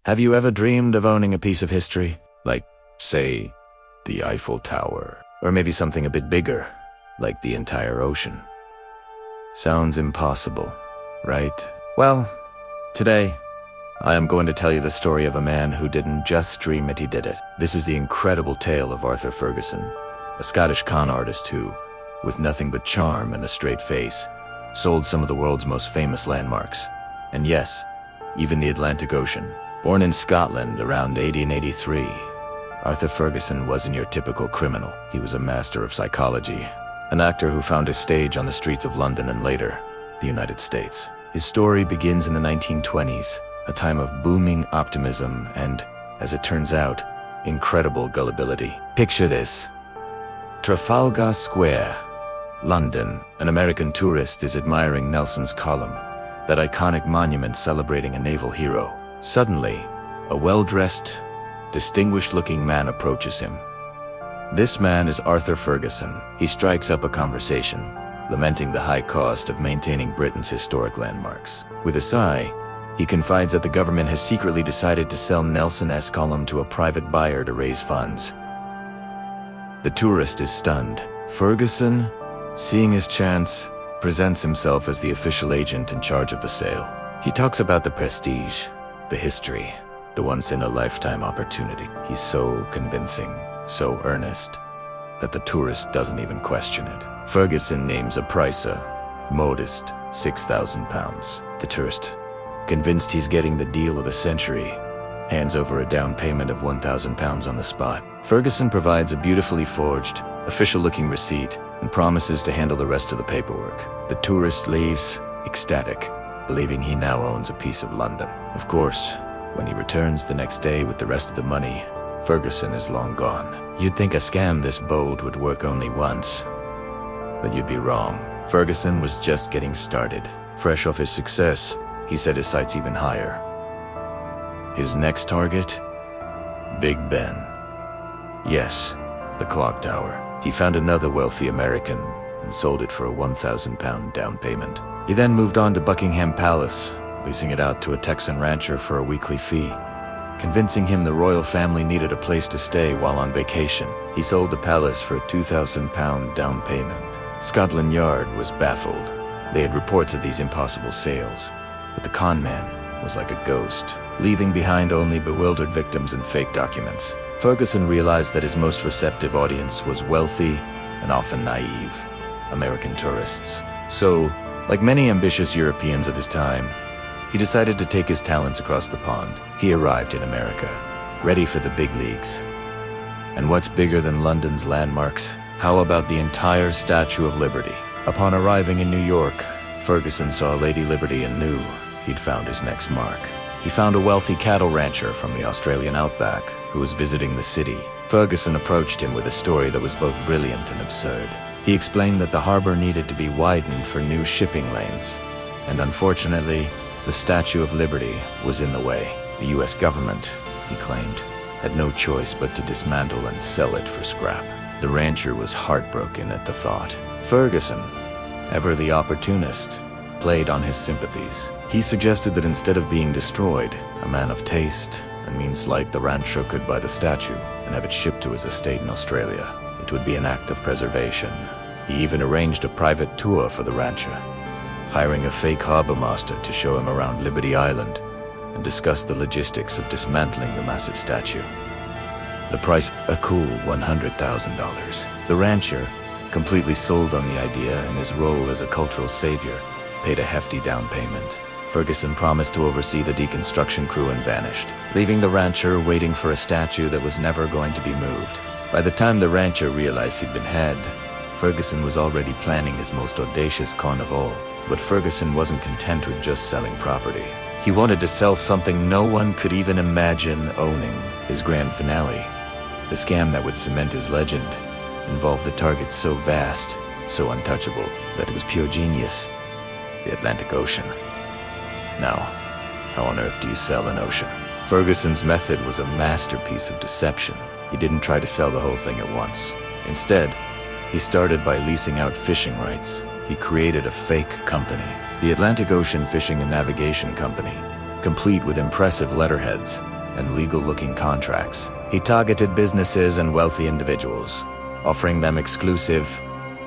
Have you ever dreamed of owning a piece of history? Like, say, the Eiffel Tower. Or maybe something a bit bigger, like the entire ocean. Sounds impossible, right? Well, today, I am going to tell you the story of a man who didn't just dream it, he did it. This is the incredible tale of Arthur Ferguson, a Scottish con artist who, with nothing but charm and a straight face, sold some of the world's most famous landmarks. And yes, even the Atlantic Ocean. Born in Scotland around 1883, Arthur Ferguson wasn't your typical criminal. He was a master of psychology, an actor who found his stage on the streets of London and later, the United States. His story begins in the 1920s, a time of booming optimism and, as it turns out, incredible gullibility. Picture this. Trafalgar Square, London. An American tourist is admiring Nelson's Column, that iconic monument celebrating a naval hero. Suddenly, a well-dressed, distinguished-looking man approaches him. This man is Arthur Ferguson. He strikes up a conversation, lamenting the high cost of maintaining Britain's historic landmarks. With a sigh, he confides that the government has secretly decided to sell Nelson's Column to a private buyer to raise funds. The tourist is stunned. Ferguson, seeing his chance, presents himself as the official agent in charge of the sale. He talks about the prestige, the history, the once-in-a-lifetime opportunity. He's so convincing, so earnest, that the tourist doesn't even question it. Ferguson names a price, a modest £6,000. The tourist, convinced he's getting the deal of a century, hands over a down payment of £1,000 on the spot. Ferguson provides a beautifully forged, official-looking receipt and promises to handle the rest of the paperwork. The tourist leaves, ecstatic, believing he now owns a piece of London. Of course, when he returns the next day with the rest of the money, Ferguson is long gone. You'd think a scam this bold would work only once, but you'd be wrong. Ferguson was just getting started. Fresh off his success, he set his sights even higher. His next target? Big Ben. Yes, the clock tower. He found another wealthy American and sold it for a £1,000 down payment. He then moved on to Buckingham Palace, leasing it out to a Texan rancher for a weekly fee. Convincing him the royal family needed a place to stay while on vacation, he sold the palace for a £2,000 down payment. Scotland Yard was baffled. They had reports of these impossible sales, but the con man was like a ghost, leaving behind only bewildered victims and fake documents. Ferguson realized that his most receptive audience was wealthy and often naive American tourists. So, like many ambitious Europeans of his time, he decided to take his talents across the pond. He arrived in America, ready for the big leagues. And what's bigger than London's landmarks? How about the entire Statue of Liberty? Upon arriving in New York, Ferguson saw Lady Liberty and knew he'd found his next mark. He found a wealthy cattle rancher from the Australian outback who was visiting the city. Ferguson approached him with a story that was both brilliant and absurd. He explained that the harbor needed to be widened for new shipping lanes, and unfortunately, the Statue of Liberty was in the way. The US government, he claimed, had no choice but to dismantle and sell it for scrap. The rancher was heartbroken at the thought. Ferguson, ever the opportunist, played on his sympathies. He suggested that instead of being destroyed, a man of taste and means like the rancher could buy the statue and have it shipped to his estate in Australia. It would be an act of preservation. He even arranged a private tour for the rancher, hiring a fake harbor master to show him around Liberty Island and discuss the logistics of dismantling the massive statue. The price, a cool $100,000. The rancher, completely sold on the idea and his role as a cultural savior, paid a hefty down payment. Ferguson promised to oversee the deconstruction crew and vanished, leaving the rancher waiting for a statue that was never going to be moved. By the time the rancher realized he'd been had, Ferguson was already planning his most audacious con of all. But Ferguson wasn't content with just selling property. He wanted to sell something no one could even imagine owning. His grand finale, the scam that would cement his legend, involved a target so vast, so untouchable, that it was pure genius. The Atlantic Ocean. Now, how on earth do you sell an ocean? Ferguson's method was a masterpiece of deception. He didn't try to sell the whole thing at once. Instead, he started by leasing out fishing rights. He created a fake company, the Atlantic Ocean Fishing and Navigation Company, complete with impressive letterheads and legal-looking contracts. He targeted businesses and wealthy individuals, offering them exclusive,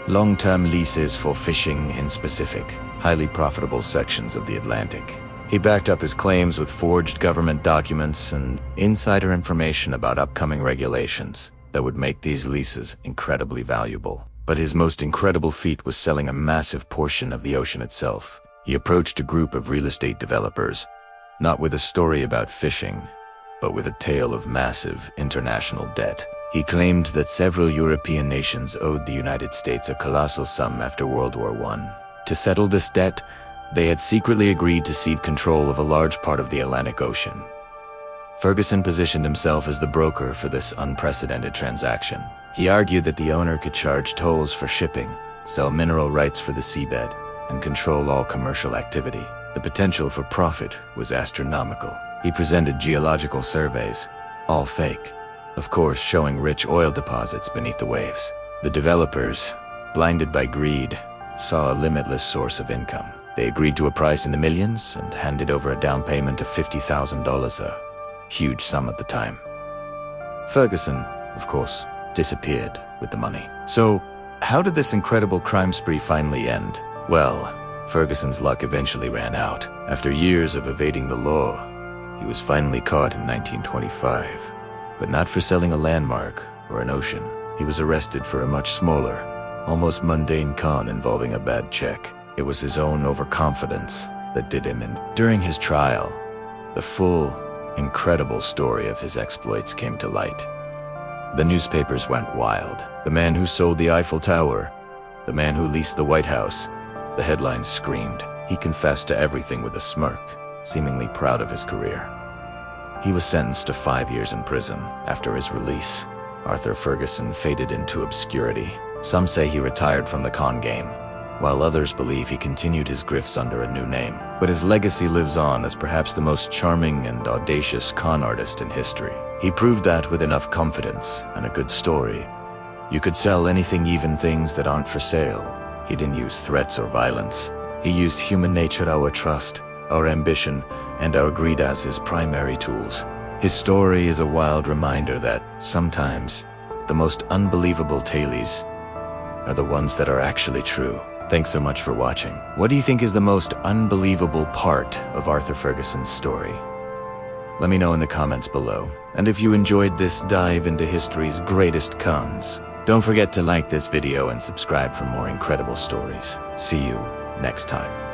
long-term leases for fishing in specific, highly profitable sections of the Atlantic. He backed up his claims with forged government documents and insider information about upcoming regulations that would make these leases incredibly valuable. But his most incredible feat was selling a massive portion of the ocean itself. He approached a group of real estate developers, not with a story about fishing, but with a tale of massive international debt. He claimed that several European nations owed the United States a colossal sum after World War I. To settle this debt, they had secretly agreed to cede control of a large part of the Atlantic Ocean. Ferguson positioned himself as the broker for this unprecedented transaction. He argued that the owner could charge tolls for shipping, sell mineral rights for the seabed, and control all commercial activity. The potential for profit was astronomical. He presented geological surveys, all fake, of course showing rich oil deposits beneath the waves. The developers, blinded by greed, saw a limitless source of income. They agreed to a price in the millions and handed over a down payment of $50,000, a huge sum at the time. Ferguson, of course, disappeared with the money. So, how did this incredible crime spree finally end? Well, Ferguson's luck eventually ran out. After years of evading the law, he was finally caught in 1925. But not for selling a landmark or an ocean. He was arrested for a much smaller, almost mundane con involving a bad check. It was his own overconfidence that did him in. During his trial, the full, incredible story of his exploits came to light. The newspapers went wild. The man who sold the Eiffel Tower, the man who leased the White House. The headlines screamed. He confessed to everything with a smirk, seemingly proud of his career. He was sentenced to 5 years in prison. After his release, Arthur Ferguson faded into obscurity. Some say he retired from the con game, while others believe he continued his grifts under a new name. But his legacy lives on as perhaps the most charming and audacious con artist in history. He proved that with enough confidence and a good story, you could sell anything, even things that aren't for sale. He didn't use threats or violence. He used human nature, our trust, our ambition, and our greed as his primary tools. His story is a wild reminder that sometimes the most unbelievable tales are the ones that are actually true. Thanks so much for watching. What do you think is the most unbelievable part of Arthur Ferguson's story? Let me know in the comments below. And if you enjoyed this dive into history's greatest cons, don't forget to like this video and subscribe for more incredible stories. See you next time.